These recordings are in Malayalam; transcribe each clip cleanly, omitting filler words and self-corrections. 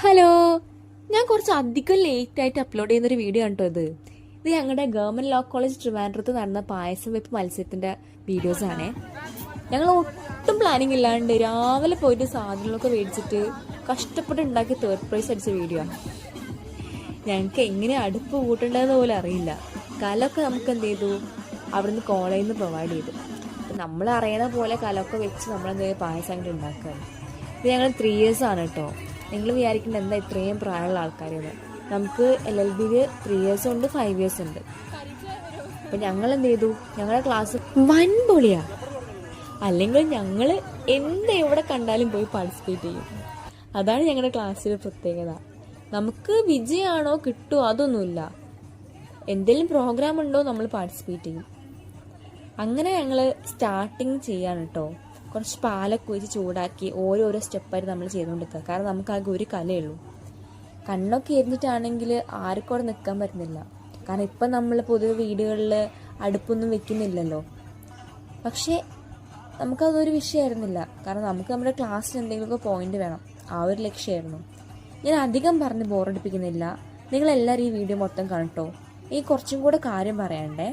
ഹലോ, ഞാൻ കുറച്ച് അധികം ലേറ്റ് ആയിട്ട് അപ്ലോഡ് ചെയ്യുന്നൊരു വീഡിയോ ആണ് കേട്ടോ ഇത് ഞങ്ങളുടെ ഗവൺമെന്റ് ലോ കോളേജ് ട്രിവാൻഡ്രത്ത് നടന്ന പായസം വെപ്പ് മത്സരത്തിന്റെ വീഡിയോസ് ആണേ. ഞങ്ങൾ ഒട്ടും പ്ലാനിങ് ഇല്ലാണ്ട് രാവിലെ പോയിട്ട് സാധനങ്ങളൊക്കെ മേടിച്ചിട്ട് കഷ്ടപ്പെട്ട് ഉണ്ടാക്കി തേർഡ് പ്രൈസ് അടിച്ച വീഡിയോ ആണ്. ഞങ്ങൾക്ക് എങ്ങനെ അടുപ്പ് കൂട്ടേണ്ടതെന്ന് പോലും അറിയില്ല. കലമൊക്കെ നമുക്ക് എന്ത് ചെയ്തു, അവിടുന്ന് കോളേജിൽ നിന്ന് പ്രൊവൈഡ് ചെയ്തു. നമ്മൾ അറിയണ പോലെ കലമൊക്കെ വെച്ച് നമ്മളെന്ത് ചെയ്ത് പായസം അങ്ങോട്ട് ഉണ്ടാക്കുകയാണ്. ഇത് ഞങ്ങൾ 3 years ആണ് കേട്ടോ. നിങ്ങൾ വിചാരിക്കേണ്ട എന്താ ഇത്രയും പ്രായമുള്ള ആൾക്കാരെന്ന്. നമുക്ക് LLBയിൽ 3 years ഉണ്ട്, 5 years ഉണ്ട്. അപ്പം ഞങ്ങൾ എന്ത് ചെയ്തു, ഞങ്ങളുടെ ക്ലാസ് വൻ പൊളിയാ. അല്ലെങ്കിൽ ഞങ്ങൾ എവിടെ കണ്ടാലും പോയി പാർട്ടിസിപ്പേറ്റ് ചെയ്യും. അതാണ് ഞങ്ങളുടെ ക്ലാസ്സിലെ പ്രത്യേകത. നമുക്ക് വിജയമാണോ കിട്ടുമോ അതൊന്നുമില്ല, എന്തെങ്കിലും പ്രോഗ്രാം ഉണ്ടോ നമ്മൾ പാർട്ടിസിപ്പേറ്റ് ചെയ്യും. അങ്ങനെ ഞങ്ങൾ സ്റ്റാർട്ടിങ് ചെയ്യാണ് കേട്ടോ. കുറച്ച് പാലൊക്കെ ഒഴിച്ച് ചൂടാക്കി ഓരോരോ സ്റ്റെപ്പായിട്ട് നമ്മൾ ചെയ്തുകൊണ്ടിരിക്കുക. കാരണം നമുക്കാകെ ഒരു കലയുള്ളൂ. കണ്ണൊക്കെ എരിഞ്ഞിട്ടാണെങ്കിൽ ആർക്കും അവിടെ നിൽക്കാൻ പറ്റുന്നില്ല. കാരണം ഇപ്പം നമ്മൾ പൊതുവെ വീടുകളിൽ അടുപ്പൊന്നും വെക്കുന്നില്ലല്ലോ. പക്ഷേ നമുക്കതൊരു വിഷയമായിരുന്നില്ല. കാരണം നമുക്ക് നമ്മുടെ ക്ലാസ്സിന് എന്തെങ്കിലുമൊക്കെ പോയിന്റ് വേണം, ആ ഒരു ലക്ഷ്യമായിരുന്നു. ഞാൻ അധികം പറഞ്ഞ് ബോറടിപ്പിക്കുന്നില്ല. നിങ്ങളെല്ലാവരും ഈ വീഡിയോ മൊത്തം കാണട്ടോ. ഈ കുറച്ചും കൂടെ കാര്യം പറയണ്ടേ.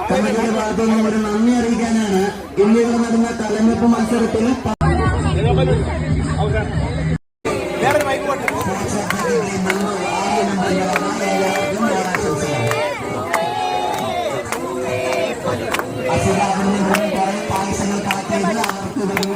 കമ്മിറ്റിയുടെ ഭാഗത്തു നിന്ന് ഒരു നന്ദി അറിയിക്കാനാണ് ഇന്ത്യയിൽ നടന്ന കലമെപ്പ് മത്സരത്തിൽ പായസങ്ങൾ കളക്ട് ചെയ്ത് അവർക്ക്